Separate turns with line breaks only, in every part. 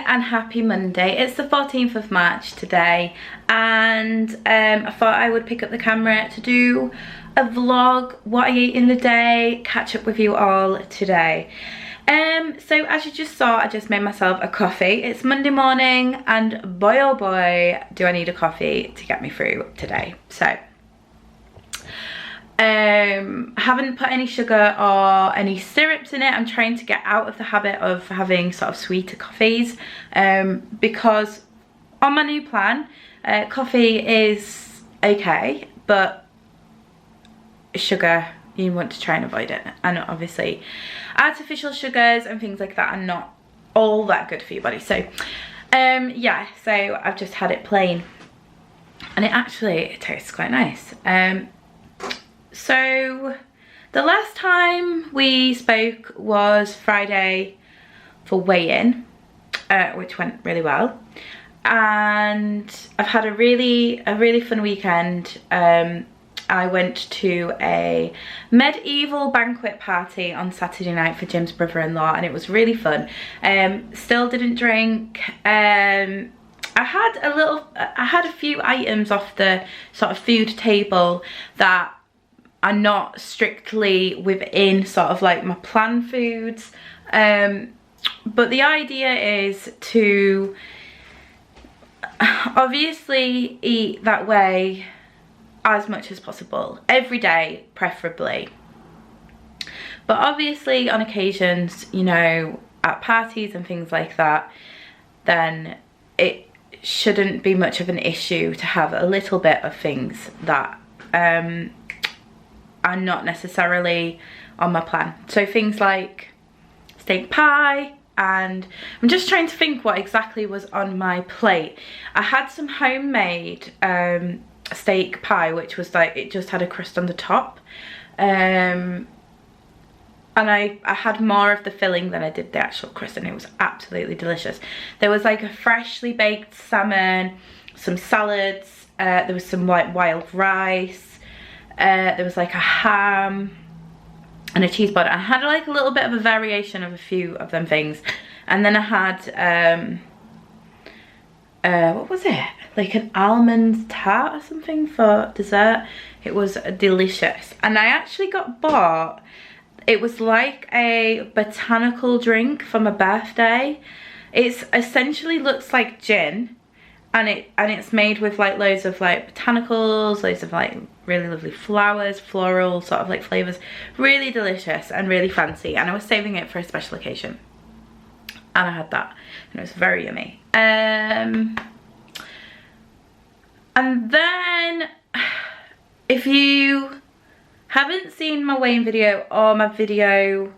and happy Monday. It's the 14th of March today, and I thought I would pick up the camera to do a vlog, what I ate in the day, catch up with you all today. So as you just saw, I just made myself a coffee. It's Monday morning, and boy oh boy do I need a coffee to get me through today. So haven't put any sugar or any syrups in it. I'm trying to get out of the habit of having sort of sweeter coffees, because on my new plan, coffee is okay, but sugar, you want to try and avoid it. And obviously artificial sugars and things like that are not all that good for your body. So yeah, so I've just had it plain, and it tastes quite nice. So the last time we spoke was Friday for weigh-in, which went really well, and I've had a really fun weekend. I went to a medieval banquet party on Saturday night for Jim's brother-in-law, and it was really fun. Still didn't drink. I had a few items off the sort of food table that are not strictly within sort of like my planned foods, but the idea is to obviously eat that way as much as possible every day, preferably, but obviously on occasions, you know, at parties and things like that, then it shouldn't be much of an issue to have a little bit of things that are not necessarily on my plan. So things like steak pie, and I'm just trying to think what exactly was on my plate. I had some homemade steak pie, which was like, it just had a crust on the top, and I had more of the filling than I did the actual crust, and it was absolutely delicious. There was like a freshly baked salmon, some salads, there was some like wild rice, there was like a ham and a cheese board. I had like a little bit of a variation of a few of them things, and then I had what was it, like an almond tart or something for dessert. It was delicious, and I actually got bought, it was like a botanical drink for my birthday. It's essentially looks like gin, and it's made with like loads of like botanicals, loads of like really lovely flowers, floral sort of like flavors. Really delicious and really fancy, and I was saving it for a special occasion, and I had that, and it was very yummy. And then if you haven't seen my weighing video or my video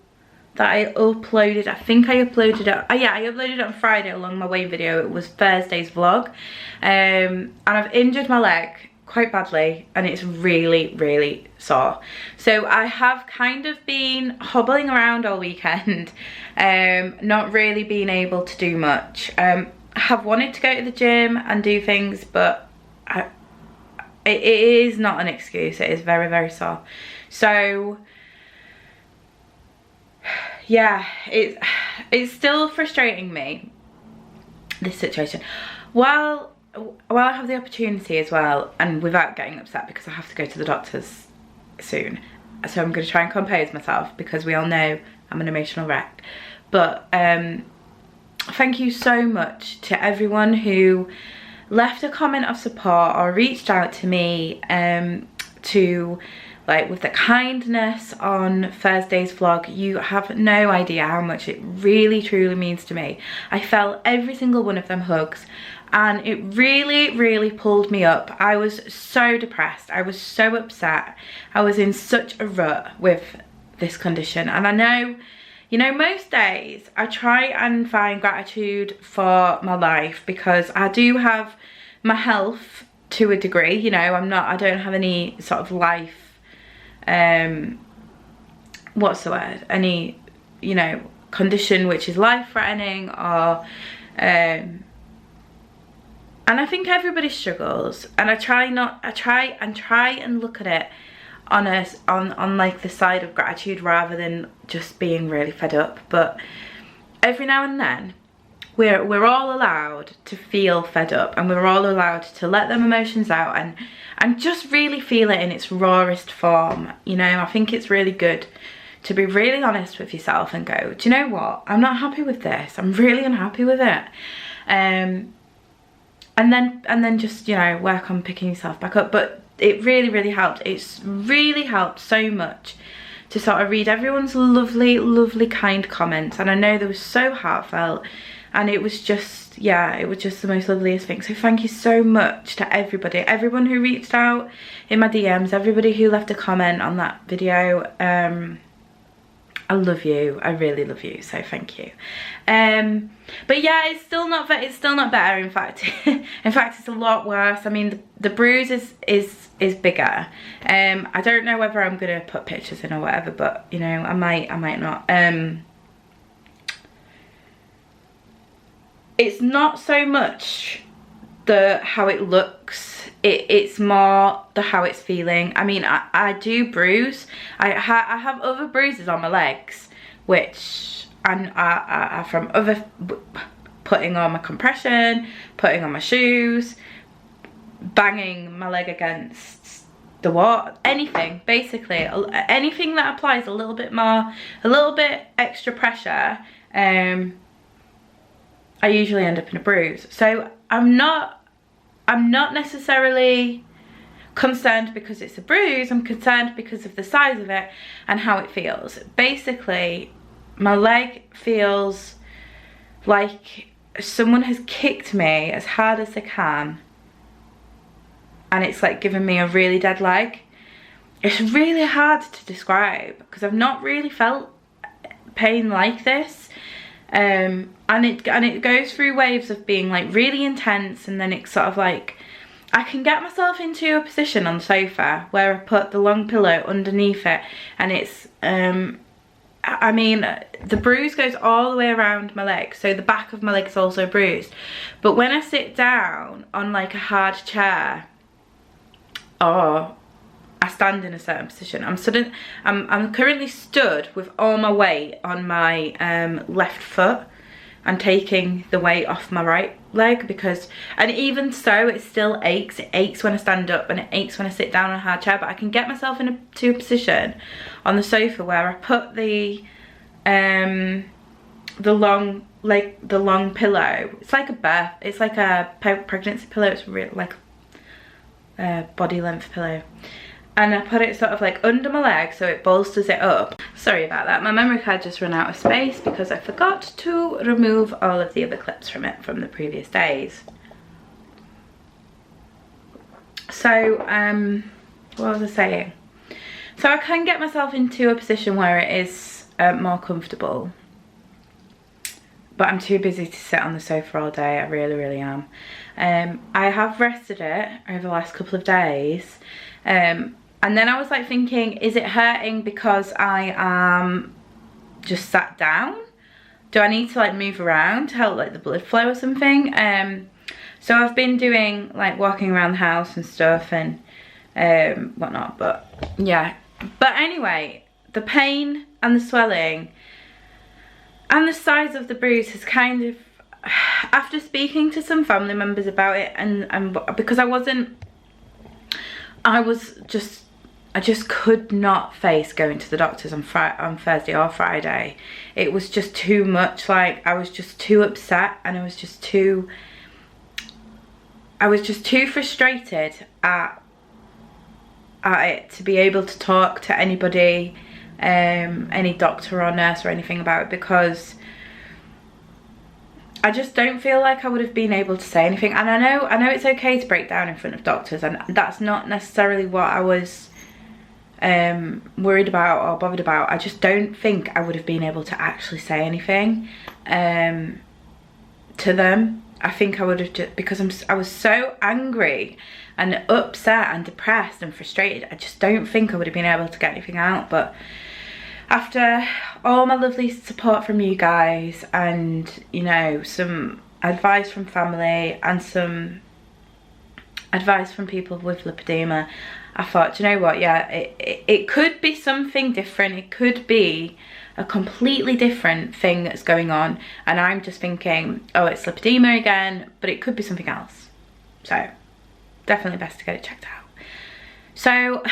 that I uploaded, I think I uploaded it, yeah, I uploaded it on Friday along my weighing video. It was Thursday's vlog, and I've injured my leg quite badly, and it's really sore. So I have kind of been hobbling around all weekend, not really being able to do much. I have wanted to go to the gym and do things, but it is not an excuse. It is very sore. So yeah, it's still frustrating me, this situation. While I have the opportunity as well, and without getting upset, because I have to go to the doctors soon, so I'm going to try and compose myself, because we all know I'm an emotional wreck. But thank you so much to everyone who left a comment of support or reached out to me to like with the kindness on Thursday's vlog. You have no idea how much it really truly means to me. I felt every single one of them hugs, and it really pulled me up. I was so depressed, I was so upset, I was in such a rut with this condition. And I know, you know, most days I try and find gratitude for my life, because I do have my health to a degree, you know, I don't have any sort of life, what's the word, any, you know, condition which is life-threatening, or and I think everybody struggles, and I try and look at it on like the side of gratitude rather than just being really fed up. But every now and then we're all allowed to feel fed up, and we're all allowed to let them emotions out and just really feel it in its rawest form. You know, I think it's really good to be really honest with yourself and go, do you know what, I'm not happy with this, I'm really unhappy with it, and then just, you know, work on picking yourself back up. But it really helped. It's really helped so much to sort of read everyone's lovely kind comments, and I know they were so heartfelt, and it was just, yeah, it was just the most loveliest thing. So thank you so much to everyone who reached out in my DMs, everybody who left a comment on that video. I love you, I really love you, so thank you. But yeah, it's still not better. In fact it's a lot worse. I mean, the bruise is bigger. I don't know whether I'm gonna put pictures in or whatever, but you know, I might not. It's not so much how it looks, it's more the how it's feeling. I mean, I do bruise. I have other bruises on my legs, which are from other putting on my compression, putting on my shoes, banging my leg against the wall, anything basically, anything that applies a little bit extra pressure, I usually end up in a bruise. So I'm not necessarily concerned because it's a bruise. I'm concerned because of the size of it and how it feels. Basically, my leg feels like someone has kicked me as hard as they can, and it's like giving me a really dead leg. It's really hard to describe because I've not really felt pain like this. And it goes through waves of being like really intense, and then it's sort of like I can get myself into a position on the sofa where I put the long pillow underneath it, and it's I mean, the bruise goes all the way around my leg, so the back of my leg is also bruised. But when I sit down on like a hard chair, or I stand in a certain position, I'm currently stood with all my weight on my left foot and taking the weight off my right leg, because, and even so, it still aches. It aches when I stand up and it aches when I sit down on a hard chair, but I can get myself into a position on the sofa where I put the long pillow. It's like a pregnancy pillow. It's really like a body length pillow. And I put it sort of like under my leg so it bolsters it up. Sorry about that, my memory card just ran out of space because I forgot to remove all of the other clips from it from the previous days. So, what was I saying? So I can get myself into a position where it is more comfortable. But I'm too busy to sit on the sofa all day, I really am. I have rested it over the last couple of days. And then I was like thinking, is it hurting because I am just sat down? Do I need to like move around to help like the blood flow or something? So I've been doing like walking around the house and stuff and whatnot, but yeah. But anyway, the pain and the swelling and the size of the bruise has kind of, after speaking to some family members about it, and because I just could not face going to the doctors on Thursday or Friday. It was just too much. Like, I was just too upset, and I was just too frustrated at it to be able to talk to anybody, any doctor or nurse or anything about it, because I just don't feel like I would have been able to say anything. And I know it's okay to break down in front of doctors, and that's not necessarily what I was worried about or bothered about. I just don't think I would have been able to actually say anything to them. I think I would have just, because I was so angry and upset and depressed and frustrated, I just don't think I would have been able to get anything out. But after all my lovely support from you guys, and you know, some advice from family and some advice from people with lipedema, I thought, do you know what, yeah, it could be something different. It could be a completely different thing that's going on, and I'm just thinking, oh, it's lipedema again, but it could be something else. So definitely best to get it checked out. So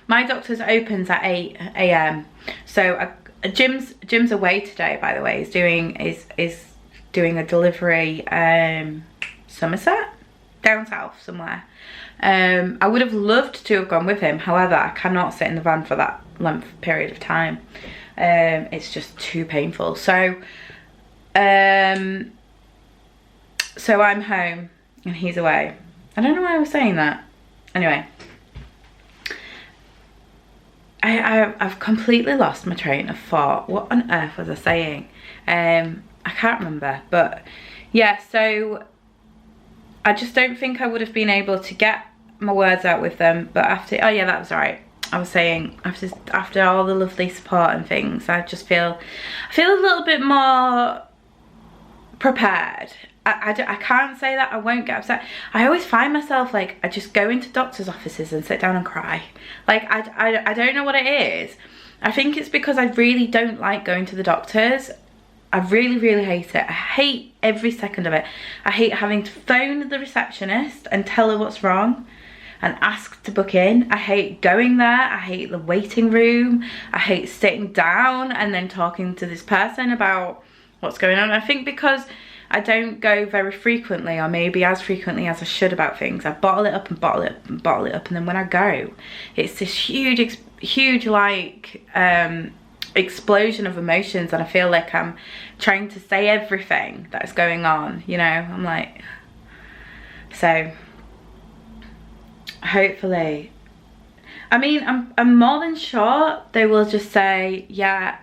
my doctor's opens at 8 AM. So Jim's away today, by the way. He's doing a delivery Somerset, down south somewhere. I would have loved to have gone with him, however I cannot sit in the van for that length period of time. It's just too painful. So I'm home and he's away. I don't know why I was saying that. Anyway, I've completely lost my train of thought. What on earth was I saying? I can't remember, but yeah, so I just don't think I would have been able to get my words out with them. But after, oh yeah, that was right. I was saying after all the lovely support and things, I just feel a little bit more prepared. I can't say that I won't get upset. I always find myself like, I just go into doctor's offices and sit down and cry. Like I don't know what it is. I think it's because I really don't like going to the doctors. I really hate it. I hate every second of it. I hate having to phone the receptionist and tell her what's wrong and ask to book in. I hate going there. I hate the waiting room. I hate sitting down and then talking to this person about what's going on. I think because I don't go very frequently, or maybe as frequently as I should, about things, I bottle it up and bottle it up and bottle it up, and then when I go, it's this huge like explosion of emotions, and I feel like I'm trying to say everything that's going on, you know. I'm like, so hopefully, I mean, I'm more than sure they will just say, yeah,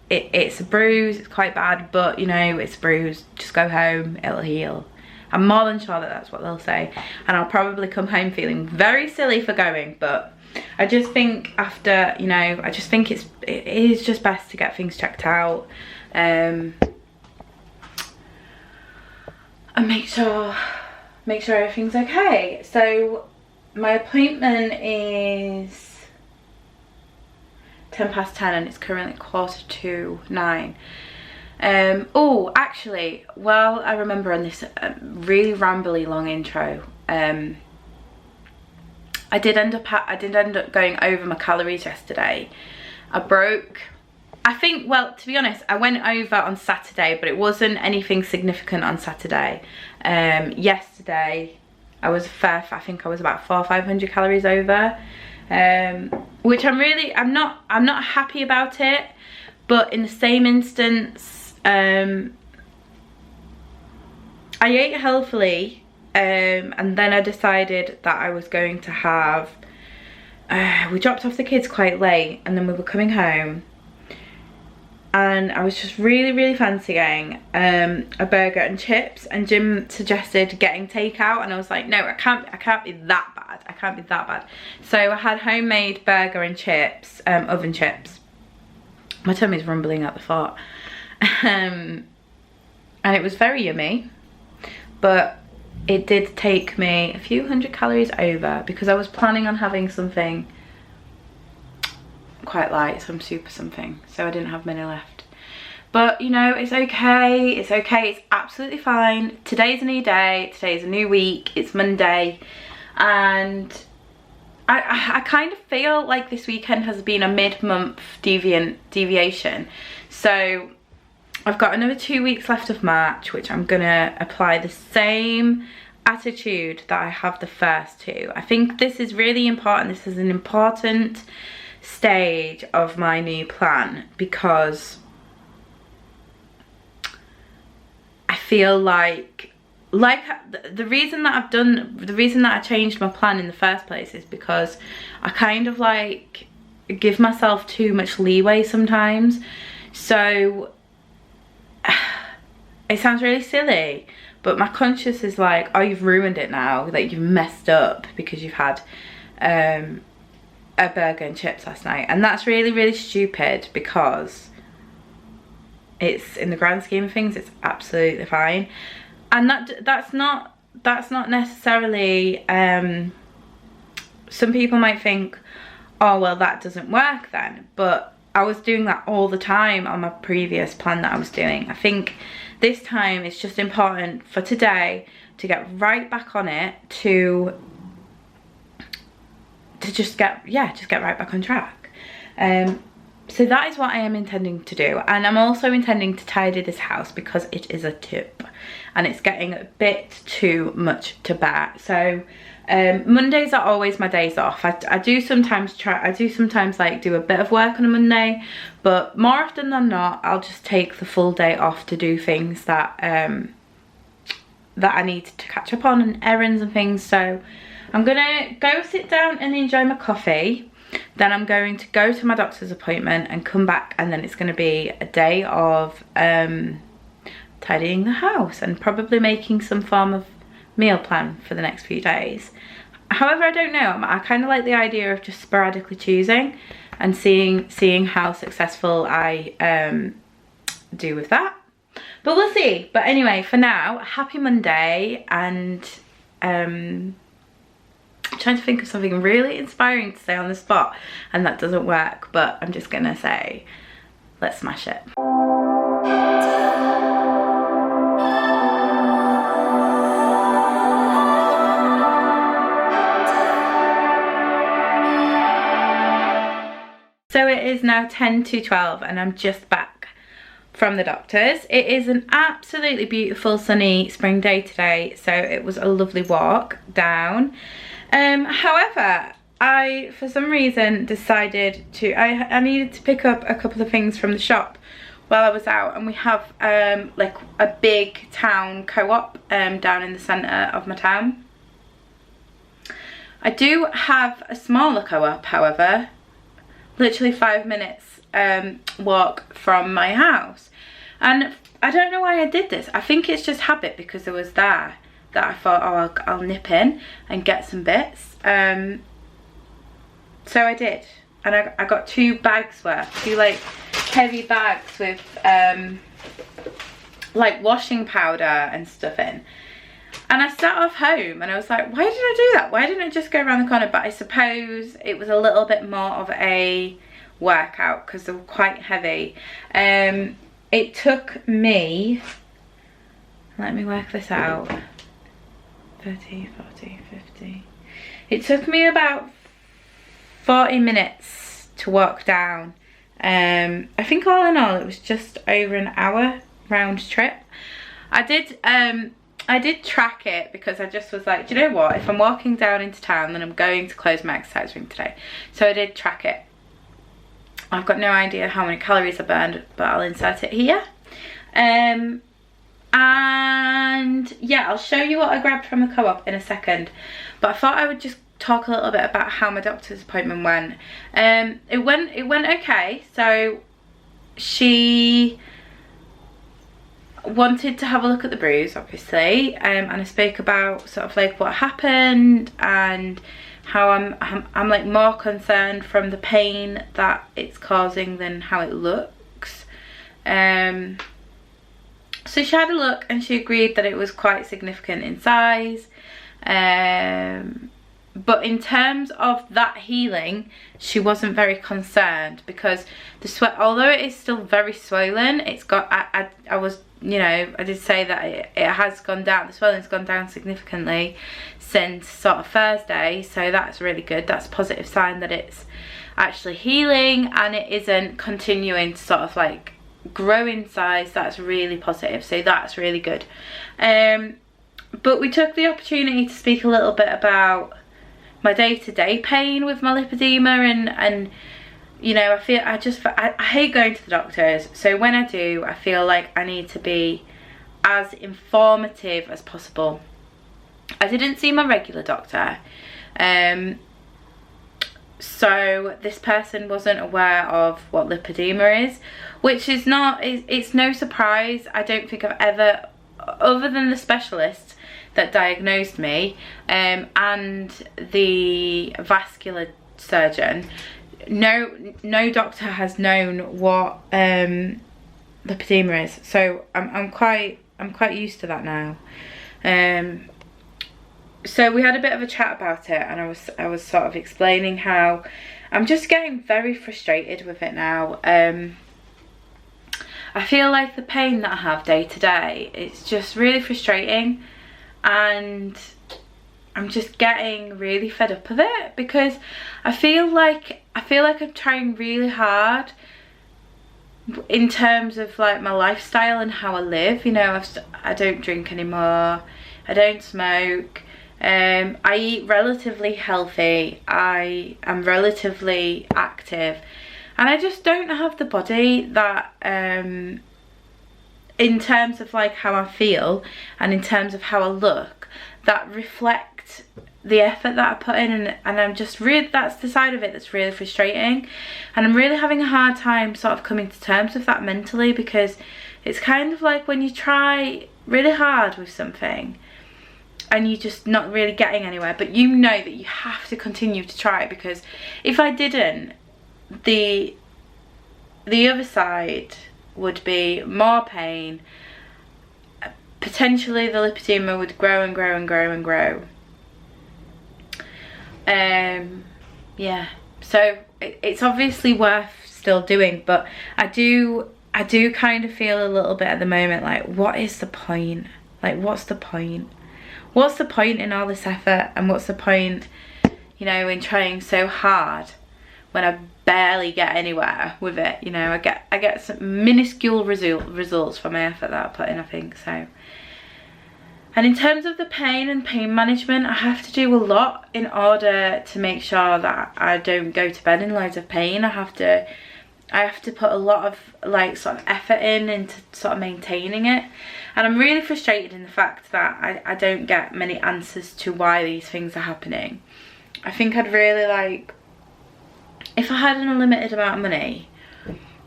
it's a bruise, it's quite bad, but you know, it's a bruise, just go home, it'll heal. I'm more than sure that that's what they'll say, and I'll probably come home feeling very silly for going, but I just think after, you know, I just think it is just best to get things checked out, and make sure everything's okay. So my appointment is 10:10 and it's currently 9:15. Oh, actually, well, I remember on this really rambly long intro, I did end up going over my calories yesterday. I think, well, to be honest, I went over on Saturday, but it wasn't anything significant on Saturday. Yesterday I think I was about 400 or 500 calories over, which I'm not happy about it, but in the same instance, I ate healthily, and then I decided that I was going to have, we dropped off the kids quite late, and then we were coming home, and I was just really fancying a burger and chips, and Jim suggested getting takeout, and I was like, no, I can't be that bad. I can't be that bad. So I had homemade burger and chips, oven chips. My tummy's rumbling at the thought. And it was very yummy, but it did take me a few hundred calories over, because I was planning on having something quite light, some soup or something, so I didn't have many left. But you know, it's okay, it's absolutely fine. Today's a new day, today's a new week, it's Monday, and I kind of feel like this weekend has been a mid-month deviation. So I've got another 2 weeks left of March, which I'm gonna apply the same attitude that I have the first two. I think this is really important. This is an important stage of my new plan, because I feel like the reason that I changed my plan in the first place is because I kind of like give myself too much leeway sometimes. So it sounds really silly, but my conscience is like, oh, you've ruined it now, like you've messed up because you've had a burger and chips last night. And that's really stupid, because it's, in the grand scheme of things, it's absolutely fine. And that's not necessarily some people might think, oh well, that doesn't work then, but I was doing that all the time on my previous plan that I was doing. I think this time it's just important for today to get right back on it, to just get right back on track. So that is what I am intending to do, and I'm also intending to tidy this house because it is a tip and it's getting a bit too much to bear. So Mondays are always my days off. I do sometimes like do a bit of work on a Monday, but more often than not I'll just take the full day off to do things that that I need to catch up on, and errands and things. So I'm gonna go sit down and enjoy my coffee. Then I'm going to go to my doctor's appointment and come back, and then it's going to be a day of tidying the house and probably making some form of meal plan for the next few days. However, I don't know, I kind of like the idea of just sporadically choosing and seeing how successful I do with that. But we'll see. But anyway, for now, happy Monday, and trying to think of something really inspiring to say on the spot, and that doesn't work, but I'm just gonna say, let's smash it. So it is now 10 to 12 and I'm just back from the doctor's. It is an absolutely beautiful sunny spring day today, so it was a lovely walk down. However, I for some reason decided to, I needed to pick up a couple of things from the shop while I was out, and we have like a big town co-op down in the centre of my town. I do have a smaller co-op, however, literally 5 minutes walk from my house, and I don't know why I did this. I think it's just habit, because it was there that I thought, oh, I'll nip in and get some bits. So I did, and I got 2 bags worth, 2 like heavy bags with like washing powder and stuff in. And I sat off home and I was like, why did I do that? Why didn't I just go around the corner? But I suppose it was a little bit more of a workout because they were quite heavy. It took me, let me work this out, 30, 40, 50. It took me about 40 minutes to walk down. I think all in all it was just over an hour round trip. I did track it because I just was like, do you know what, if I'm walking down into town then I'm going to close my exercise ring today. So I did track it. I've got no idea how many calories I burned, but I'll insert it here. And yeah, I'll show you what I grabbed from the co-op in a second, but I thought I would just talk a little bit about how my doctor's appointment went. It went okay. So she wanted to have a look at the bruise, obviously, and I spoke about sort of like what happened and how I'm like more concerned from the pain that it's causing than how it looks. So she had a look and she agreed that it was quite significant in size, but in terms of that healing she wasn't very concerned, because the sweat, although it is still very swollen, it's got, I was, you know, I did say that it has gone down, the swelling's gone down significantly since sort of Thursday, so that's really good. That's a positive sign that it's actually healing and it isn't continuing to sort of like grow in size. That's really positive, so that's really good. But we took the opportunity to speak a little bit about my day-to-day pain with my lipedema, and you know, I hate going to the doctors, so when I do I feel like I need to be as informative as possible. I didn't see my regular doctor, so this person wasn't aware of what lipedema is, which is not, it's no surprise. I don't think I've ever, other than the specialist that diagnosed me and the vascular surgeon, no doctor has known what lipedema is, so I'm quite used to that now. so we had a bit of a chat about it, and I was sort of explaining how I'm just getting very frustrated with it now. I feel like the pain that I have day to day, it's just really frustrating, and I'm just getting really fed up of it, because I feel like I'm trying really hard in terms of like my lifestyle and how I live. You know, I don't drink anymore, I don't smoke, I eat relatively healthy, I am relatively active, and I just don't have the body that in terms of like how I feel and in terms of how I look, that reflect the effort that I put in, and I'm just really, that's the side of it that's really frustrating, and I'm really having a hard time sort of coming to terms with that mentally, because it's kind of like when you try really hard with something and you're just not really getting anywhere, but you know that you have to continue to try, because if I didn't, the other side would be more pain, potentially the lipedema would grow and grow and grow and grow. Yeah, so it's obviously worth still doing, but I do kind of feel a little bit at the moment like, what is the point? Like, what's the point? What's the point in all this effort, and what's the point, you know, in trying so hard when I barely get anywhere with it? You know, I get some minuscule results from my effort that I put in, I think. So, and in terms of the pain and pain management, I have to do a lot in order to make sure that I don't go to bed in loads of pain. I have to put a lot of like sort of effort into sort of maintaining it, and I'm really frustrated in the fact that I don't get many answers to why these things are happening. I think I'd really like, if I had an unlimited amount of money,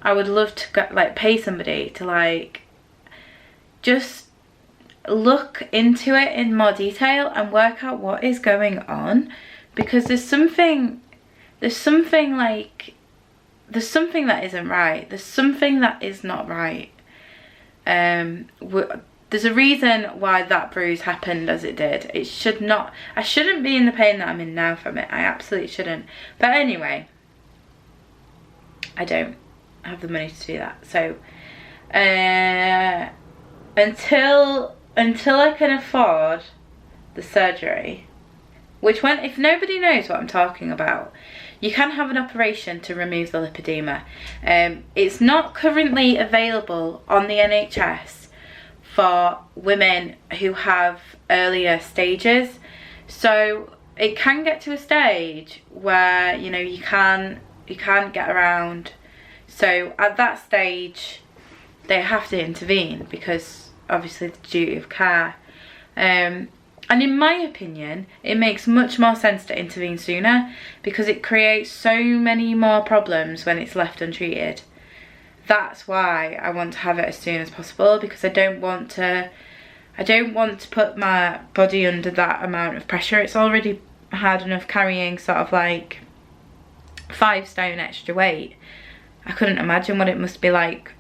I would love to go, like, pay somebody to like just look into it in more detail and work out what is going on, because there's something that isn't right. There's something that is not right. There's a reason why that bruise happened as it did. It should not, I shouldn't be in the pain that I'm in now from it. I absolutely shouldn't. But anyway, I don't have the money to do that. So until I can afford the surgery, which, when, if nobody knows what I'm talking about, you can have an operation to remove the lipedema. It's not currently available on the NHS for women who have earlier stages, so it can get to a stage where, you know, you can't get around. So at that stage they have to intervene, because obviously the duty of care, and in my opinion it makes much more sense to intervene sooner, because it creates so many more problems when it's left untreated. That's why I want to have it as soon as possible, because I don't want to put my body under that amount of pressure. It's already hard enough carrying sort of like 5 stone extra weight. I couldn't imagine what it must be like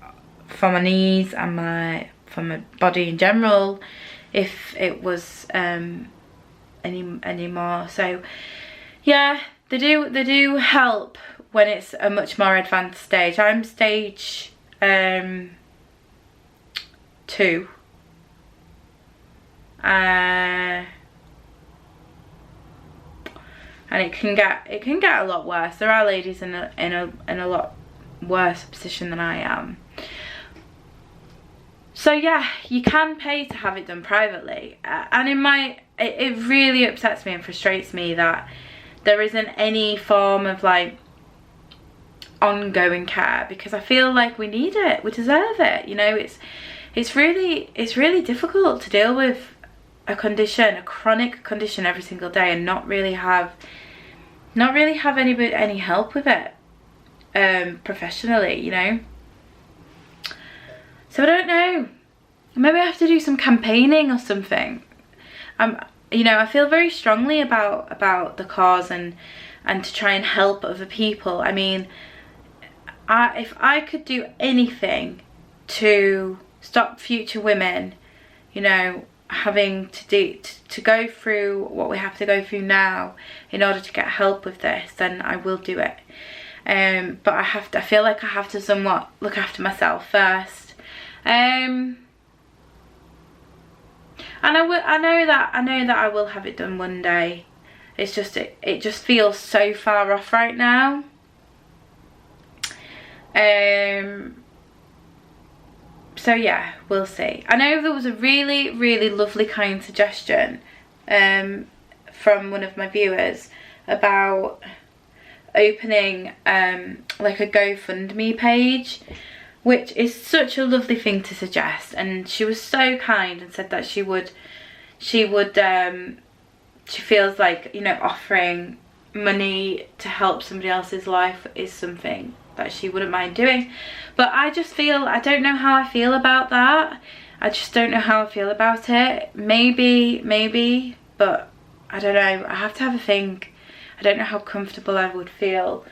for my knees and for my body in general if it was any more. So yeah, they do help when it's a much more advanced stage. I'm stage 2, and it can get a lot worse. There are ladies in a lot worse position than I am. So yeah, you can pay to have it done privately, and it really upsets me and frustrates me that there isn't any form of like ongoing care, because I feel like we need it, we deserve it. You know, it's really difficult to deal with a chronic condition every single day and not really have any help with it professionally, you know. So I don't know, maybe I have to do some campaigning or something. You know, I feel very strongly about the cause and to try and help other people. I mean, if I could do anything to stop future women, you know, having to go through what we have to go through now in order to get help with this, then I will do it. But I feel like I have to somewhat look after myself first. And I know that I will have it done one day. It's just it just feels so far off right now. So yeah, we'll see. I know there was a really, really lovely kind suggestion from one of my viewers about opening like a GoFundMe page, which is such a lovely thing to suggest. And she was so kind and said that she feels like, you know, offering money to help somebody else's life is something that she wouldn't mind doing. But I just feel, I don't know how I feel about that. I just don't know how I feel about it. Maybe, but I don't know. I have to have a think. I don't know how comfortable I would feel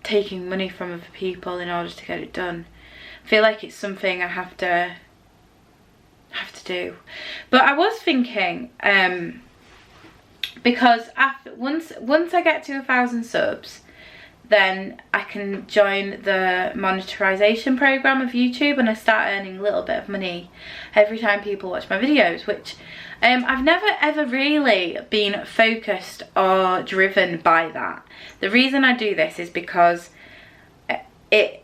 taking money from other people in order to get it done. I feel like it's something I have to do. But I was thinking, because once I get to 1,000 subs, then I can join the monetization program of YouTube, and I start earning a little bit of money every time people watch my videos, which I've never ever really been focused or driven by that. The reason I do this is because it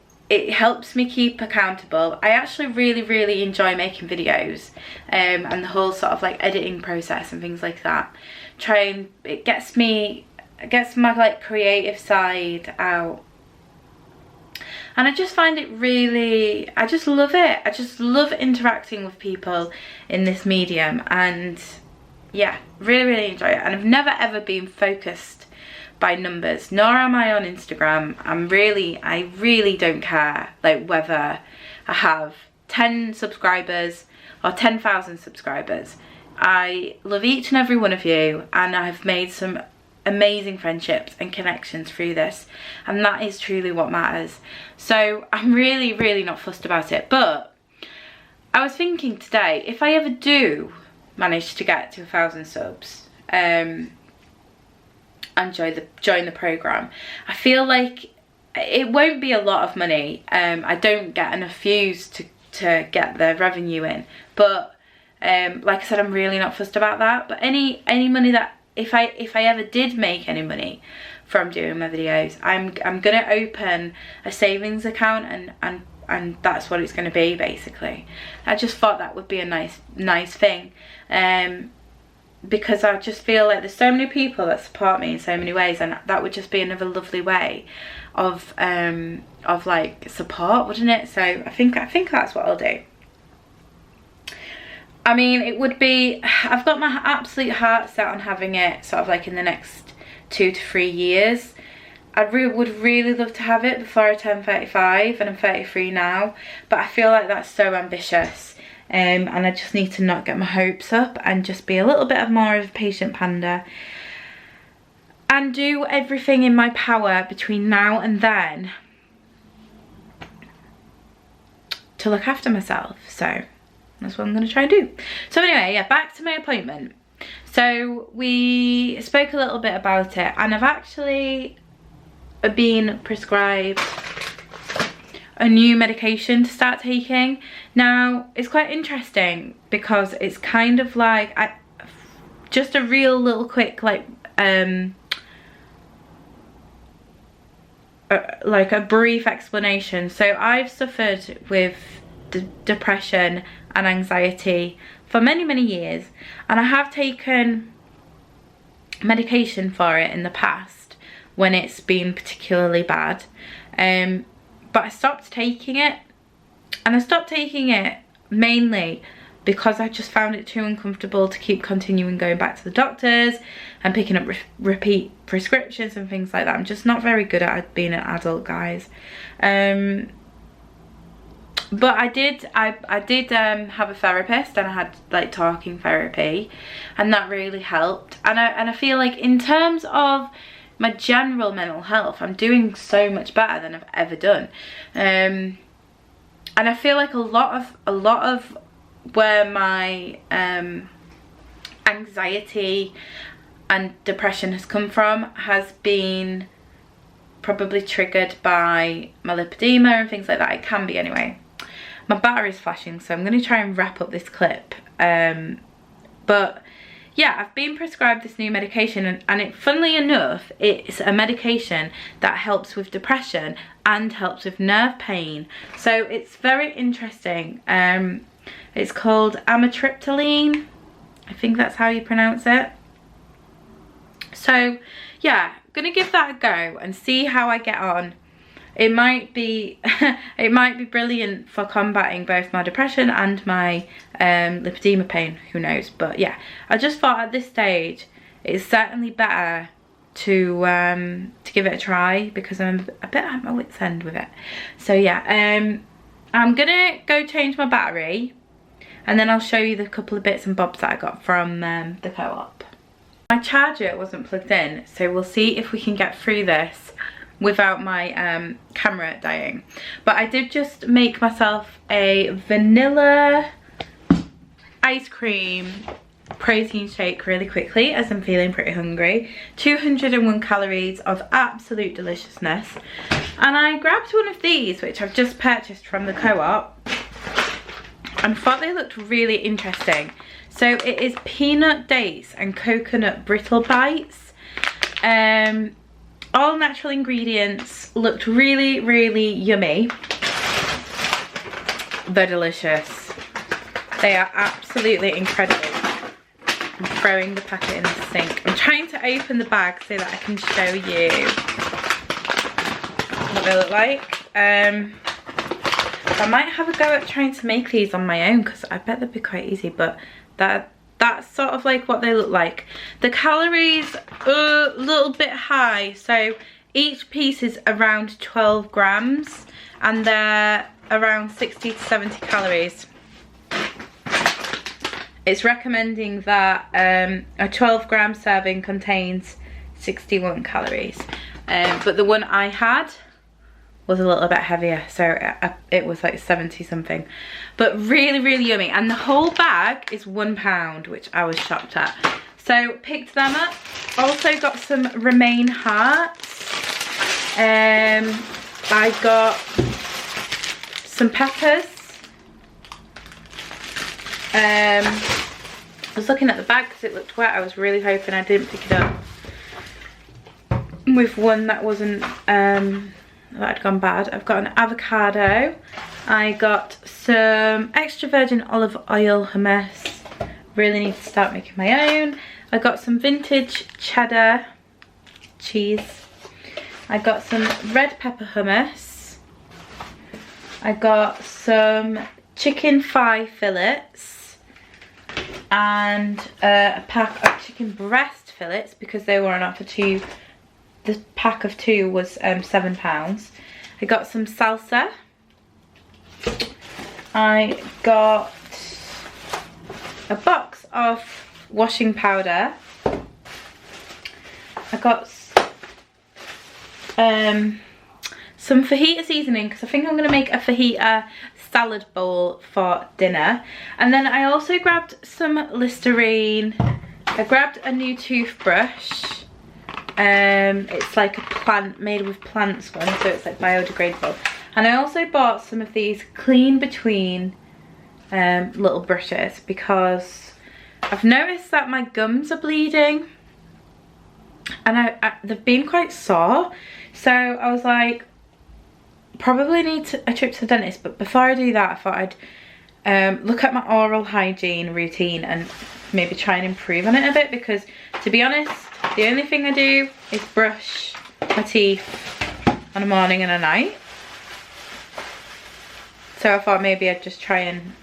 helps me keep accountable. I actually really enjoy making videos, and the whole sort of like editing process and things like that. It gets my like creative side out, and I just find it really, I just love it. I just love interacting with people in this medium, and yeah, really enjoy it. And I've never ever been focused by numbers, nor am I on Instagram. I really don't care like whether I have 10 subscribers or 10,000 subscribers. I love each and every one of you, and I've made some amazing friendships and connections through this, and that is truly what matters. So I'm really not fussed about it. But I was thinking today, if I ever do manage to get to 1,000 subs and join the program, I feel like it won't be a lot of money. I don't get enough views to get the revenue in, but like I said, I'm really not fussed about that. But any money that, if I ever did make any money from doing my videos, I'm gonna open a savings account, and that's what it's gonna be basically. I just thought that would be a nice thing, because I just feel like there's so many people that support me in so many ways, and that would just be another lovely way of like support, wouldn't it? So I think that's what I'll do. I mean, it would be, I've got my absolute heart set on having it sort of like in the next 2 to 3 years. I would really love to have it before I turn 35, and I'm 33 now, but I feel like that's so ambitious, and I just need to not get my hopes up and just be a little bit more of a patient panda and do everything in my power between now and then to look after myself. So that's what I'm going to try and do. So anyway, yeah, back to my appointment. So we spoke a little bit about it, and I've actually been prescribed a new medication to start taking. Now, it's quite interesting because it's kind of like just a real little quick like a brief explanation. So I've suffered with depression and anxiety for many years, and I have taken medication for it in the past when it's been particularly bad, but I stopped taking it, and I stopped taking it mainly because I just found it too uncomfortable to keep continuing going back to the doctors and picking up repeat prescriptions and things like that. I'm just not very good at being an adult, guys. But I did have a therapist, and I had like talking therapy, and that really helped. And I feel like in terms of my general mental health, I'm doing so much better than I've ever done. And I feel like a lot of where my anxiety and depression has come from has been probably triggered by my lipedema and things like that. It can be anyway. My battery's flashing, so I'm going to try and wrap up this clip. But yeah, I've been prescribed this new medication, and it, funnily enough, it's a medication that helps with depression and helps with nerve pain. So it's very interesting. It's called amitriptyline. I think that's how you pronounce it. So yeah, gonna give that a go and see how I get on. It might be it might be brilliant for combating both my depression and my lipedema pain, who knows. But yeah, I just thought at this stage it's certainly better to give it a try, because I'm a bit at my wit's end with it. So yeah, I'm gonna go change my battery, and then I'll show you the couple of bits and bobs that I got from the Co-op. My charger wasn't plugged in, so we'll see if we can get through this without my camera dying. But I did just make myself a vanilla ice cream protein shake really quickly, as I'm feeling pretty hungry. 201 calories of absolute deliciousness. And I grabbed one of these, which I've just purchased from the Co-op, and thought they looked really interesting. So it is peanut dates and coconut brittle bites. All natural ingredients, looked really, really yummy. They're delicious. They are absolutely incredible. I'm throwing the packet in the sink. I'm trying to open the bag so that I can show you what they look like. I might have a go at trying to make these on my own, because I bet they'd be quite easy, but that's sort of like what they look like. The calories are a little bit high, so each piece is around 12 grams and they're around 60 to 70 calories. It's recommending that a 12 gram serving contains 61 calories, but the one I had was a little bit heavier, so it was like 70 something, but really, really yummy. And the whole bag is £1, which I was shocked at. So picked them up. Also got some Remain hearts. I got some peppers. I was looking at the bag because it looked wet. I was really hoping I didn't pick it up with one that wasn't that had gone bad. I've got an avocado. I got some extra virgin olive oil hummus. Really need to start making my own. I got some vintage cheddar cheese. I got some red pepper hummus. I got some chicken thigh fillets and a pack of chicken breast fillets, because they were on offer too. The pack of 2 was £7. I got some salsa. I got a box of washing powder. I got some fajita seasoning, because I think I'm going to make a fajita salad bowl for dinner. And then I also grabbed some Listerine. I grabbed a new toothbrush. It's like a plant, made with plants one, so it's like biodegradable. And I also bought some of these clean between little brushes, because I've noticed that my gums are bleeding and they've been quite sore. So I was like, probably need a trip to the dentist, but before I do that I thought I'd look at my oral hygiene routine and maybe try and improve on it a bit, because to be honest, the only thing I do is brush my teeth on a morning and a night. So I thought maybe I'd just try and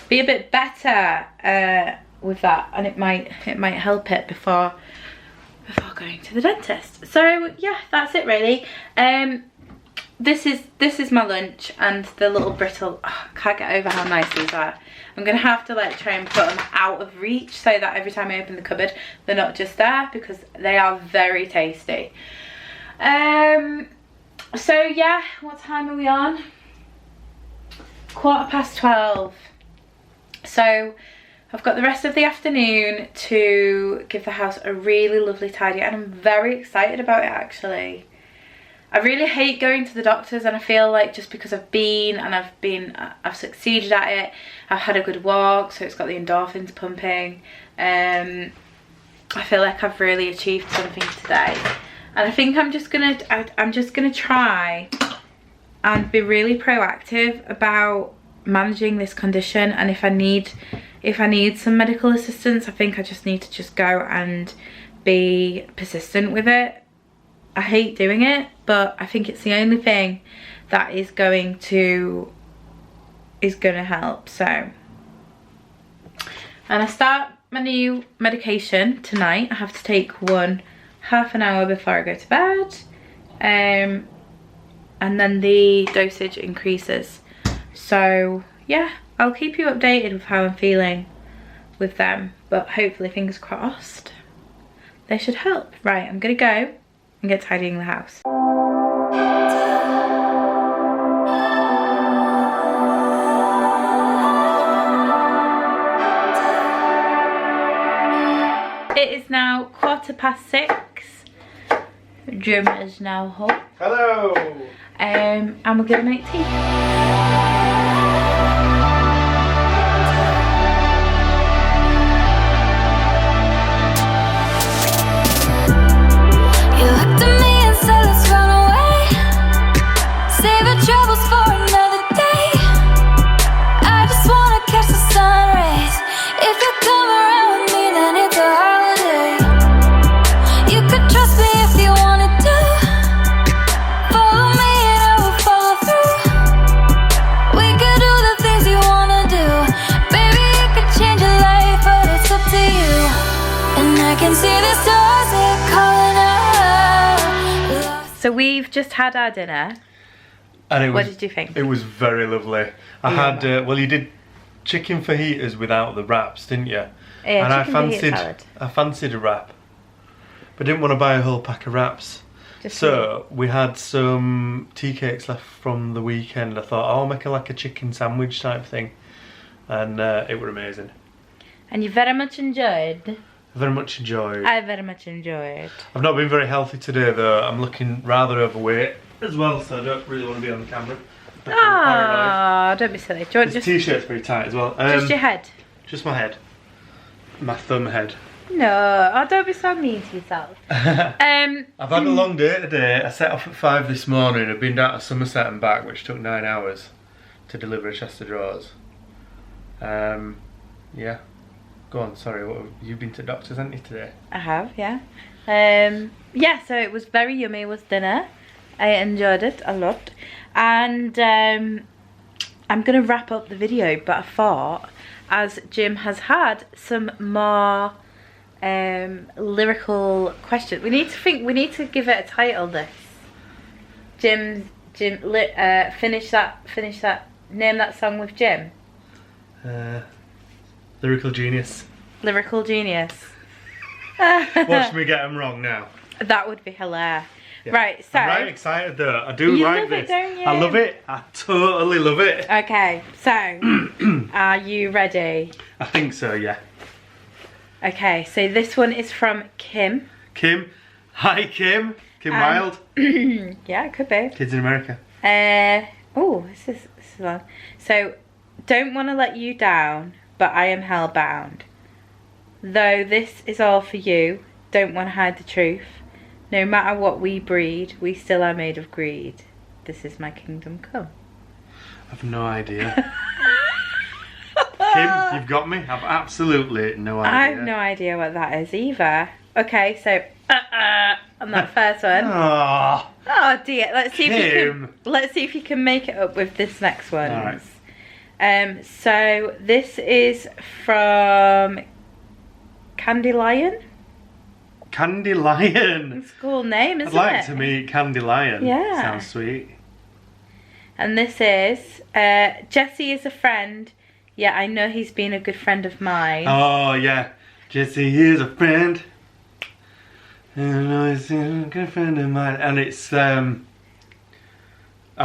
be a bit better with that, and it might help it before going to the dentist. So yeah, that's it really. This is my lunch, and the little brittle, I can't get over how nice these are. I'm gonna have to like try and put them out of reach so that every time I open the cupboard they're not just there, because they are very tasty. So yeah, what time are we on? 12:15. So I've got the rest of the afternoon to give the house a really lovely tidy, and I'm very excited about it actually. I really hate going to the doctors, and I feel like just because I've been and I've succeeded at it, I've had a good walk, so it's got the endorphins pumping. I feel like I've really achieved something today, and I think I'm just gonna try and be really proactive about managing this condition. And if I need some medical assistance, I think I just need to just go and be persistent with it. I hate doing it, but I think it's the only thing that is gonna help. So, and I start my new medication tonight. I have to take one half an hour before I go to bed, and then the dosage increases. So yeah, I'll keep you updated with how I'm feeling with them, but hopefully, fingers crossed, they should help. Right, I'm gonna go and get tidying the house. It is now 6:15. Jim is now home.
Hello.
And we're gonna make tea. So we've just had our dinner.
And
what did you think?
It was very lovely. I had, well, you did chicken fajitas without the wraps, didn't you?
Yeah,
and
I
fancied a wrap, but didn't want to buy a whole pack of wraps. So we had some tea cakes left from the weekend. I thought, oh, I'll make like a chicken sandwich type thing, and it was amazing.
And you very much enjoyed?
Very much enjoyed.
I very much enjoyed.
I've not been very healthy today though. I'm looking rather overweight as well, so I don't really want to be on the camera.
Ah, don't be silly. Do you want
this t-shirt's pretty tight as well.
Just your head?
Just my head. My thumb head.
No, oh, don't be so mean to yourself.
I've had a long day today. I set off at 5 this morning. I've been down to Somerset and back, which took 9 hours to deliver a chest of drawers. Yeah. Go on, sorry, you've been to doctors, haven't you, today?
I have, yeah. Yeah, so it was very yummy, was dinner. I enjoyed it a lot. And I'm going to wrap up the video, but I thought, as Jim has had some more lyrical questions, we need to give it a title, this. Jim, finish that, name that song with Jim.
Lyrical genius.
Lyrical genius.
Watch me get them wrong now.
That would be hilarious.
Yeah.
Right, so
I'm right excited though. I do
you
like
love
this.
It, don't you?
I love it. I totally love it.
Okay, so are you ready?
I think so, yeah.
Okay, so this one is from Kim.
Kim. Hi, Kim. Kim Wilde.
Yeah, it could be.
Kids in America.
Oh, this is long. So, don't want to let you down, but I am hellbound. Though this is all for you, don't want to hide the truth. No matter what we breed, we still are made of greed. This is my kingdom come.
I've no idea. Kim, you've got me. I've absolutely no idea.
I have no idea what that is either. Okay, so on that first one.
Oh,
oh dear. Let's see
Kim.
if you can make it up with this next one.
All right.
So this is from Candy Lion.
Candy Lion.
It's a cool name, isn't it?
I'd like to meet Candy Lion.
Yeah.
Sounds sweet.
And this is Jesse is a friend. Yeah, I know he's been a good friend of mine.
Oh yeah, Jesse is a friend. And I know he's a good friend of mine. And it's I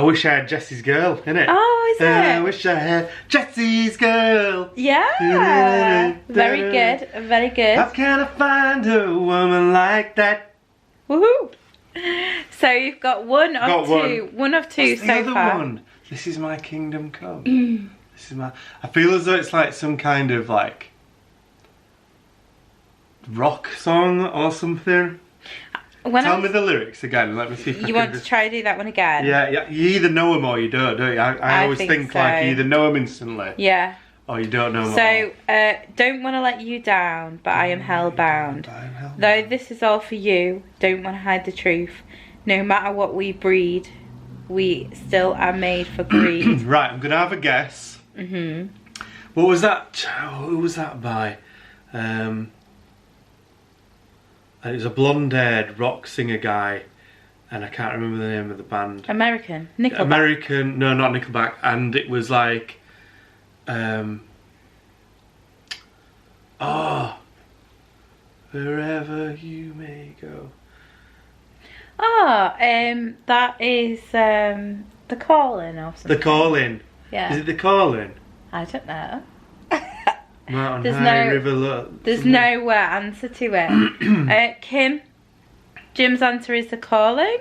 wish I had Jesse's girl, innit?
Oh, Oh, is
I
it?
wish I had Jesse's girl.
Yeah. Very good. Very good.
How can I find a woman like that?
Woohoo! So you've got one of
Got
two. One of two
What's the
so
other
far.
one? This is my kingdom come. This is my. I feel as though it's like some kind of like rock song or something. Tell me the lyrics again. Let me see. If
You want to try to do that one again?
Yeah, yeah. You either know them or you don't you? I always think
so.
like you either know them instantly
Yeah.
or you don't know them.
So, don't want to let you down, but I am hellbound. Though this is all for you, don't want to hide the truth. No matter what we breed, we still are made for greed.
Right, I'm gonna have a guess. What was that? Who was that by? It was a blonde-haired rock singer guy, and I can't remember the name of the band.
American. Nickelback.
American, no, not Nickelback, and it was like, wherever you may go.
Oh, that is The Calling or something.
The Calling.
Yeah.
Is it The Calling?
I don't know.
Mountain
There's
High,
no-
River Low.
There's no answer to it. Kim, Jim's answer is The Calling.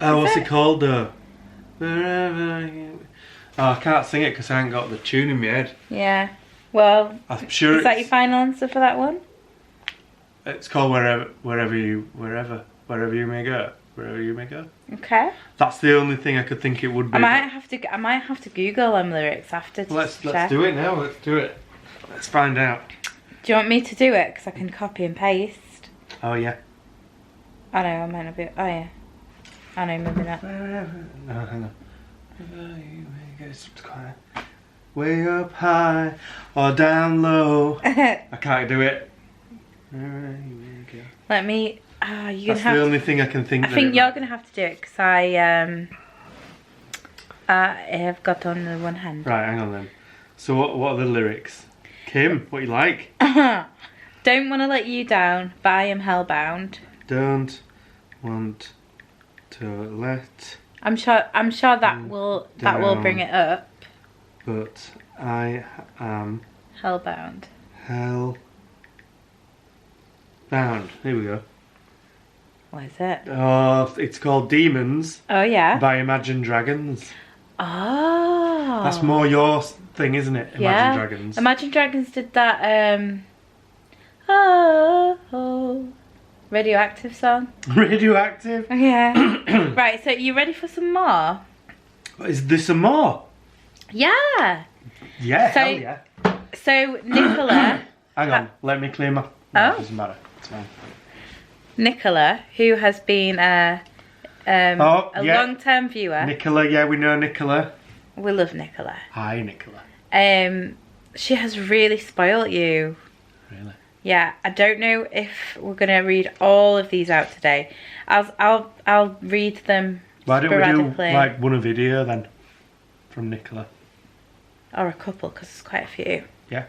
Oh, what's
it?
it called though? Wherever you... Oh, I can't sing it because I haven't got the tune in my head.
Yeah. Well,
I'm sure
is that your final answer for that one?
it's called wherever you may go. Wherever you may go.
Okay.
That's the only thing I could think it would be.
I might have to Google them lyrics after. To
Let's
check.
do it now. Let's do it. Let's find out.
Do you want me to do it? Because I can copy and paste.
Oh yeah.
I know, I might not be. Oh yeah. I know, maybe not.
Wherever. No, hang on. Wherever you may go. It's quite way up high or down low. I can't do it. Wherever you may go.
Let me. You're
That's
gonna have.
the only thing I can think.
I think you're gonna have to do it because I have got on the one hand.
Right, hang on then. So what are the lyrics? Kim, what you like?
Don't want to let you down, but I am hellbound.
Don't want to let,
I'm sure that will bring it up.
but I am
Hellbound.
hell bound. Here we go.
What is it?
Oh, it's called Demons
Oh yeah.
by Imagine Dragons.
Oh.
That's more your thing, isn't it? Imagine
Yeah.
Dragons.
Imagine Dragons did that oh, Radioactive song.
Radioactive.
Yeah. Right, so you ready for some more?
Is this some more?
Yeah.
Yeah,
So-
hell yeah.
So Nicola
Hang on, let me clear my...
Oh.
No, it doesn't matter. It's fine.
Nicola, who has been a
yeah.
long-term viewer.
Nicola, yeah, we know Nicola.
We love Nicola.
Hi, Nicola.
She has really spoilt you.
Really?
Yeah, I don't know if we're gonna read all of these out today. I'll read them
Why don't we do
sporadically,
like one a video then from Nicola?
or a couple because there's quite a few.
Yeah.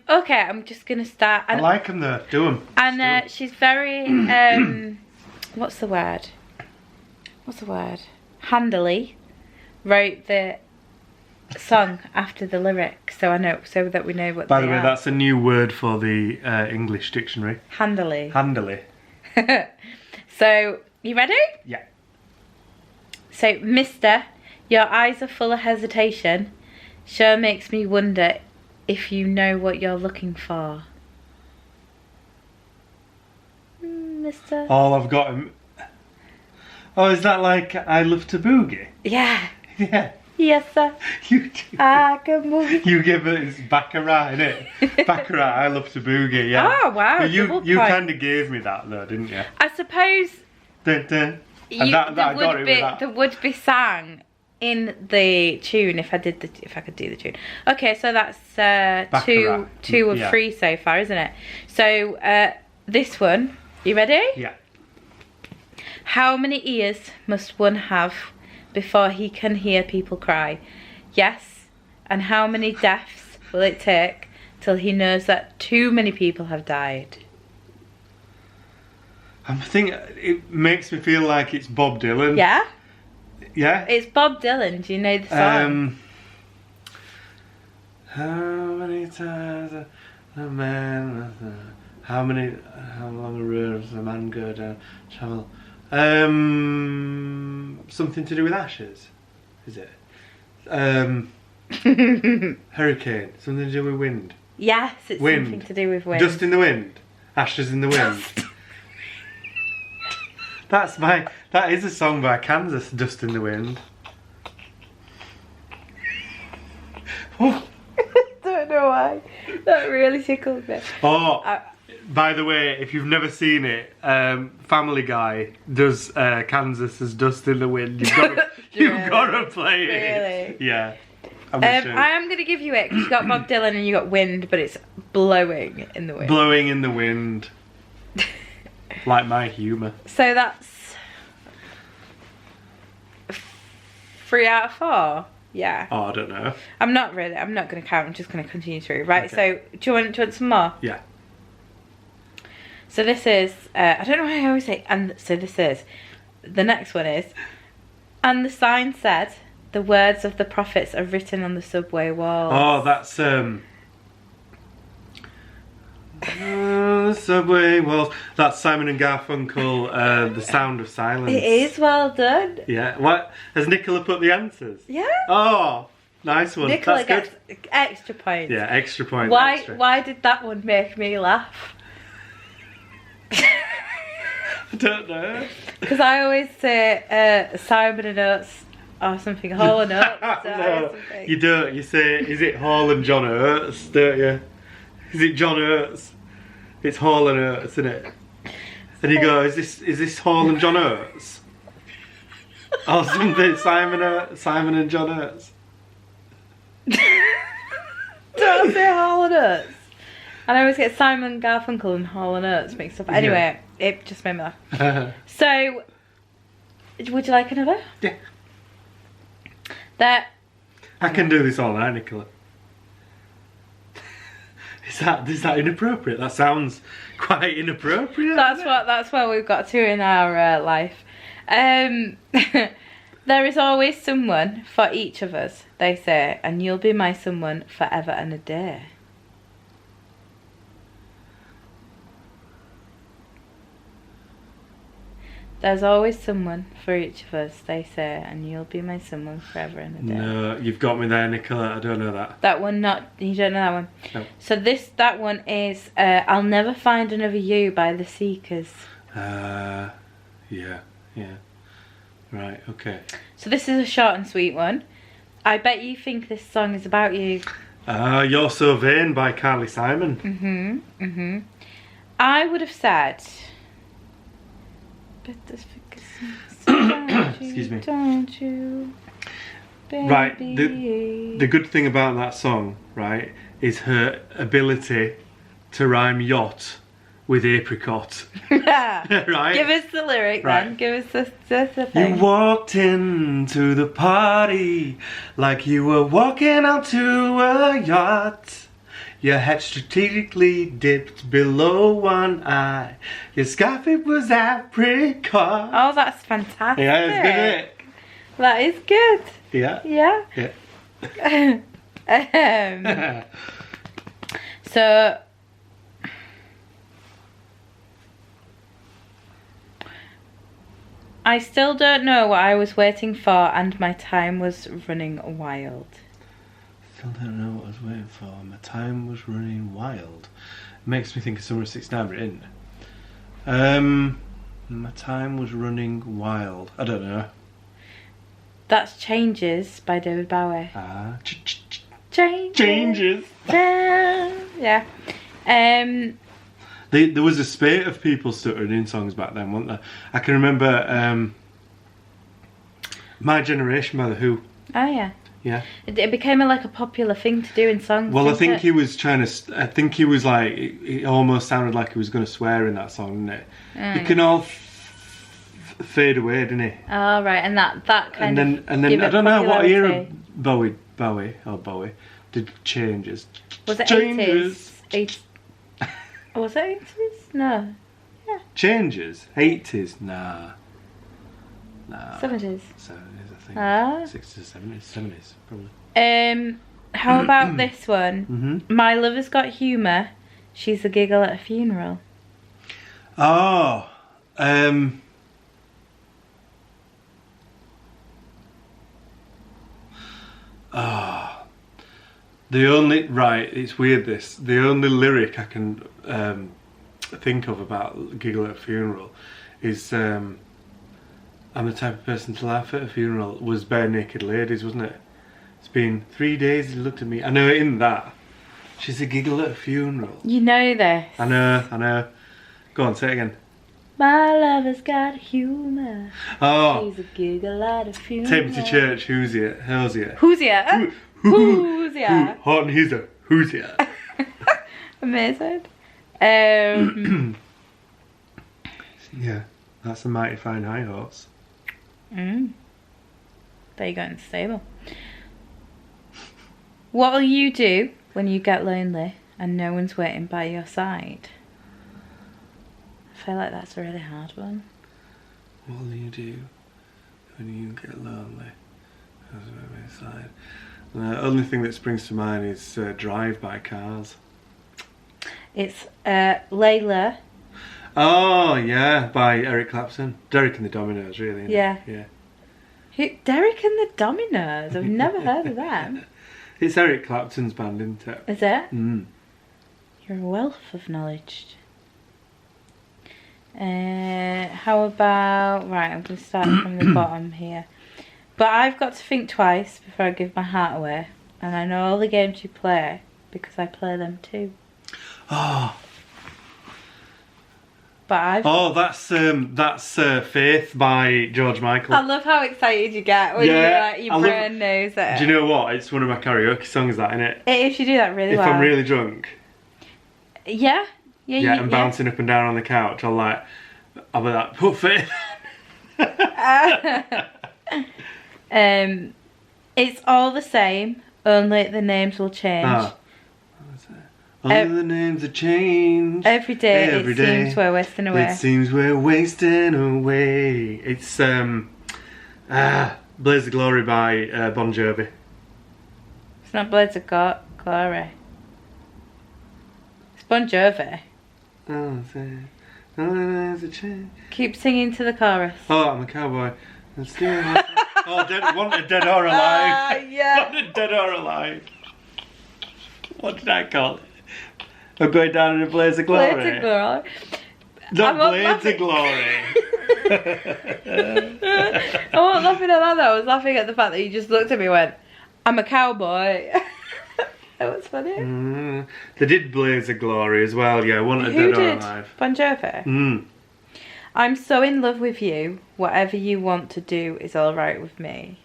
Okay, I'm just gonna start.
I like them though. Do them.
And she's very what's the word? Handily wrote the song after the lyrics, so that we know what.
By
they
the way,
are.
that's a new word for the English dictionary.
handily.
Handily.
So you ready?
Yeah.
So, Mister, your eyes are full of hesitation. Sure makes me wonder if you know what you're looking for. Mister?
All I've got. Oh, is that like I love to boogie?
Yeah.
Yeah.
Yes, sir.
You do.
I can move.
You give it it's Baccarat, innit? Baccarat, I love to boogie, yeah.
Oh, wow.
But you
double
you
point.
kind of gave me that though, didn't you?
I suppose
Dun, dun. And that I got it with that.
there would be sang in the tune if I could do the tune. Okay, so that's two of
Yeah.
3 so far, isn't it? So this one, you ready?
Yeah.
How many ears must one have before he can hear people cry? Yes. And how many deaths will it take till he knows that too many people have died?
I'm thinking it makes me feel like it's Bob Dylan.
Yeah?
Yeah.
It's Bob Dylan. Do you know the song?
How many times a man? How long a road does a man go down? Travel. Something to do with ashes, is it? Hurricane. Something to do with wind.
Yes, it's
Wind.
something to do with wind.
Dust in the wind. Ashes in the wind. That is a song by Kansas. Dust in the wind.
Don't know why. That really tickled me.
Oh, by the way, if you've never seen it, Family Guy does Kansas as Dust in the Wind. You've got to play it.
Really?
Yeah.
I am going to give you it because you got Bob Dylan and you got wind, but it's blowing in the wind.
Blowing in the wind. Like my humour.
So that's 3 out of 4. Yeah.
Oh, I don't know.
I'm not going to count. I'm just going to continue through. Right.
Okay.
So do you want some more?
Yeah.
So this is. I don't know why I always say. And so this is. The next one is. And the sign said, "The words of the prophets are written on the subway walls."
Oh, that's Subway walls. That's Simon and Garfunkel. The Sound of Silence.
It is well done.
Yeah. What has Nicola put the answers?
Yeah.
Oh, nice one.
Nicola
That's
gets
good.
extra points.
Yeah, extra point.
Why?
Extra.
Why did that one make me laugh?
I don't know.
Because I always say Simon and Oates or something. Hall and Oates. Or
No,
something.
you don't. You say, is it Hall and John Oates, don't you? Is it John Oates? It's Hall and Oates, isn't it? And you go, is this Hall and John Oates? Or something, Simon and John Oates.
Don't say Hall and Oates. And I always get Simon Garfunkel and Hall and Oates mixed up. Anyway, it just made me laugh. So, would you like another?
Yeah.
I
can do this all night, Nicola. Is that inappropriate? That sounds quite inappropriate.
That's what we've got to in our life. There is always someone for each of us, they say, and you'll be my someone forever and a day. There's always someone for each of us, they say, and you'll be my someone forever and a day.
No, you've got me there, Nicola. I don't know that.
That one, you don't know that one?
No.
So that one is I'll Never Find Another You by The Seekers.
Yeah. Right, okay.
So this is a short and sweet one. I bet you think this song is about you.
You're So Vain by Carly Simon.
I would have said...
Excuse me.
Don't you, baby.
Right, the good thing about that song, right, is her ability to rhyme yacht with apricot. Right?
Give us the lyric then. Give us the thing.
You walked into the party like you were walking out to a yacht. Your head strategically dipped below one eye. Your scarf, it was apricot.
Oh, that's fantastic.
Yeah, it's good, isn't it?
That is good.
Yeah.
Yeah. So... I still don't know what I was waiting for and my time was running wild.
Still don't know what I was waiting for. My time was running wild. Makes me think of Summer of '69, but it isn't. My time was running wild. I don't know.
That's Changes by David Bowie.
Changes.
Yeah.
There was a spate of people stuttering in songs back then, wasn't there? I can remember My Generation by The Who.
Oh yeah.
Yeah.
It became a popular thing to do in songs.
Well, I think he was trying to. I think he was like. It almost sounded like he was going to swear in that song, didn't it? It can all fade away, didn't it?
Oh right, and that kind of.
And then I don't know what year Bowie did Changes.
Was it
Changes?
80s? Was it 80s? No. Yeah.
Changes? 80s? Nah.
70s.
70s, I think.
Ah.
60s, 70s, 70s, probably.
How about this one?
Mm-hmm.
My lover's got humour. She's a giggle at a funeral.
Oh, it's weird this. The only lyric I can think of about giggle at a funeral is I'm the type of person to laugh at a funeral was Bare Naked Ladies, wasn't it? It's been 3 days he looked at me. I know in that. She's a giggle at a funeral.
You know this.
I know. Go on, say it again.
My lover's got humour.
Oh.
She's a giggle at a funeral.
Take me to church, who's here?
Who's here?
Who's here? Horton Heather, who's here?
Amazing.
Yeah, that's a mighty fine high horse.
There you go in the stable. What'll you do when you get lonely and no one's waiting by your side? I feel like that's a really hard one.
What will you do when you get lonely? The only thing that springs to mind is drive-by cars.
It's Layla.
Oh yeah, by Eric Clapton. Derek and the Dominoes, really. Isn't
Yeah.
It? Yeah.
Derek and the Dominoes. I've never heard of them.
It's Eric Clapton's band, isn't it?
Is it?
Mm.
You're a wealth of knowledge. How about... Right, I'm going to start from the bottom here. But I've got to think twice before I give my heart away. And I know all the games you play because I play them too.
Oh.
But I've...
Oh, that's Faith by George Michael.
I love how excited you get when your brain knows it.
Do you know what? It's one of my karaoke songs, that, innit?
If you do that really well.
If I'm really drunk.
Yeah.
Yeah, and bouncing up and down on the couch, I'll be like, put Faith
on. It's all the same, only the names will change.
Only the names have changed.
Every day seems we're wasting away.
It seems we're wasting away. It's Blaze of Glory by Bon Jovi.
It's not Blaze of Glory. It's Bon Jovi.
Oh, only the names have changed.
Keep singing to the chorus.
Oh, I'm a cowboy. Wanted Dead or Alive.
Yeah.
Wanted Dead or Alive. What did I call it? I'm going down in a blaze of glory.
Blaze of Glory.
Not Blades of Glory.
I wasn't laughing at that though. I was laughing at the fact that you just looked at me and went, I'm a cowboy. That was funny.
They did Blaze of Glory as well, yeah. Wanted
Who
Dead or
did?
Alive.
Bon Jovi? I'm so in love with you. Whatever you want to do is alright with me.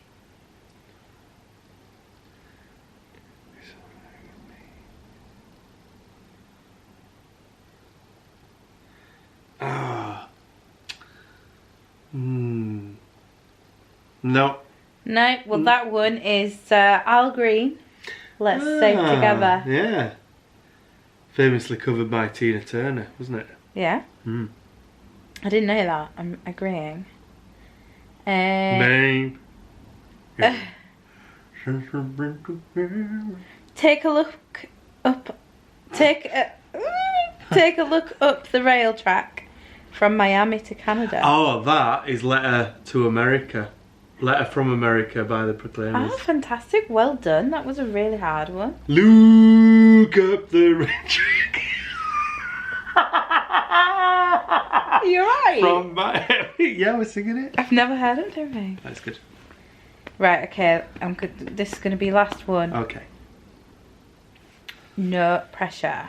No.
No, well that one is Al Green. Let's Stay Together.
Yeah. Famously covered by Tina Turner, wasn't it?
Yeah. I didn't know that. I'm agreeing.
Babe.
Take a look up. Take a look up the rail track from Miami to Canada.
Oh, that is Letter to America. Letter from America by the Proclaimers.
Oh, fantastic. Well done. That was a really hard one.
Look up the rail track.
You're right.
From Miami. Yeah, we're singing it.
I've never heard it, don't I?
That's good.
Right, okay. This is going to be last one.
Okay.
No pressure.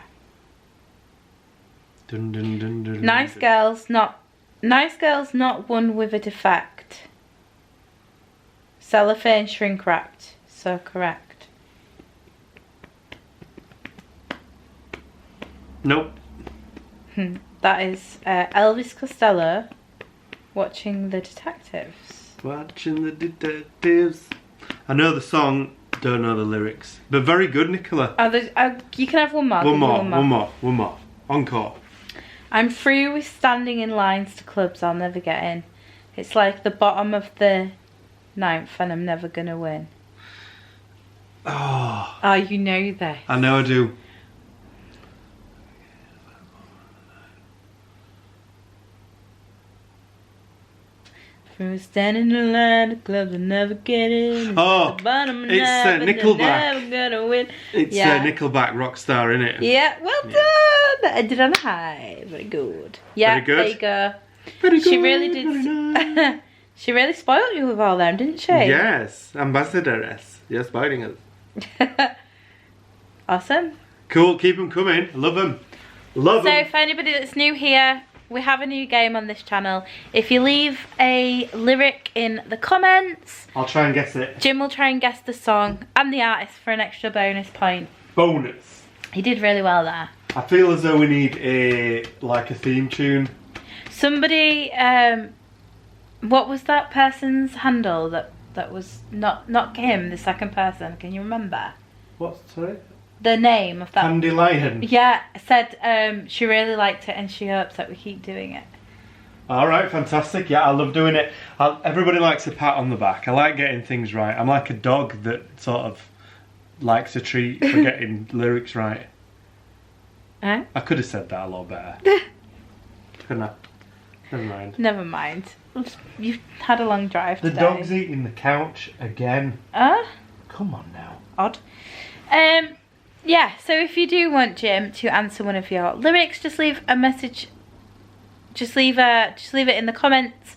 Dun, dun, dun, dun,
Nice
dun.
girls, not one with a defect. Cellophane shrink wrapped. So correct.
Nope.
That is Elvis Costello watching the detectives.
Watching the detectives. I know the song, don't know the lyrics. But very good, Nicola.
You can have one more.
One more. Encore.
I'm through with standing in lines to clubs I'll never get in. It's like the bottom of the 9th and I'm never gonna win.
Oh,
Oh, you know this.
I know I do.
From standing in line to clubs and never get in.
Oh,
the bottom of
it's
night, but
Nickelback.
they're never gonna win.
It's Nickelback Rockstar, innit?
Yeah, well done. Ended on a high. Very good. Yeah,
Very good.
there you go.
Very
She
good,
really
very
did.
nice.
She really spoiled you with all them, didn't she?
Yes, ambassadoress. Yes, biting us.
Awesome.
Cool, keep them coming. Love them. Love
So
them.
for anybody that's new here, we have a new game on this channel. If you leave a lyric in the comments,
I'll try and guess it.
Jim will try and guess the song and the artist for an extra bonus point.
Bonus.
He did really well there.
I feel as though we need a theme tune.
Somebody, what was that person's handle that was not him, the second person? Can you remember?
What, sorry?
The name of that.
Candy Lion.
Yeah, said she really liked it and she hopes that we keep doing it.
Alright, fantastic. Yeah, I love doing it. Everybody likes a pat on the back. I like getting things right. I'm like a dog that sort of likes a treat for getting lyrics right.
Huh?
I could have said that a lot better. Couldn't I? Never mind.
Never mind. You've had a long drive
The
today.
dog's eating the couch again. Come on now.
Odd. Yeah, so if you do want Jim to answer one of your lyrics, just leave a message. Just leave it in the comments.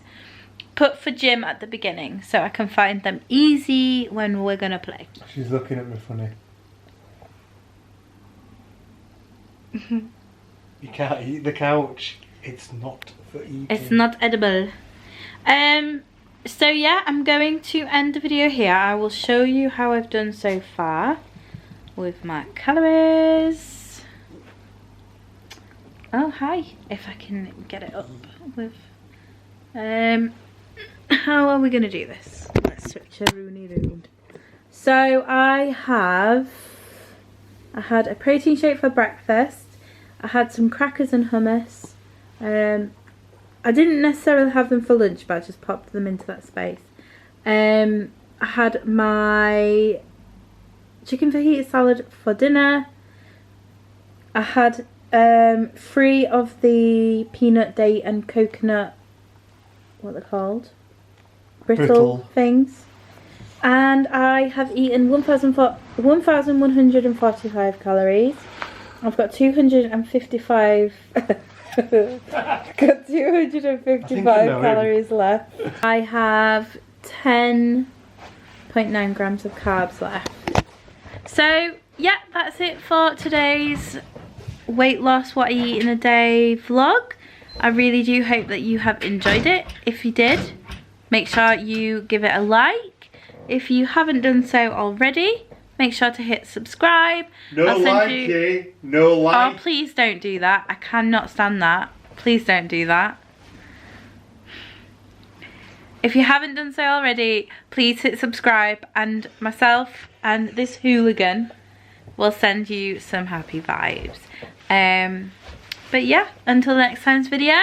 Put for Jim at the beginning so I can find them easy when we're gonna play.
She's looking at me funny. You can't eat the couch. It's not for eating.
It's not edible. So yeah, I'm going to end the video here. I will show you how I've done so far with my calories. Oh hi, if I can get it up with how are we gonna do this? Let's switch a Rooney round. So I had a protein shake for breakfast. I had some crackers and hummus. I didn't necessarily have them for lunch, but I just popped them into that space. I had my chicken fajita salad for dinner. I had 3 of the peanut, date and coconut, what they're called? Brittle things. And I have eaten 1,145 calories. I've got 255 got 255 calories left. I have 10.9 grams of carbs left. So yeah, that's it for today's weight loss what I eat in a day vlog. I really do hope that you have enjoyed it. If you did, make sure you give it a like. If you haven't done so already, make sure to hit subscribe.
No like.
Oh, please don't do that. I cannot stand that. Please don't do that. If you haven't done so already, please hit subscribe, and myself and this hooligan will send you some happy vibes. But yeah, until next time's video,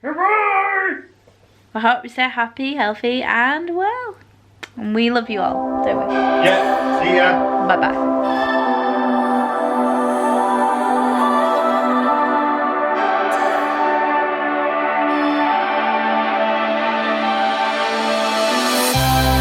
Bye-bye.
I hope you stay happy, healthy and well. And we love you all, don't we?
Yeah, see ya.
Bye bye.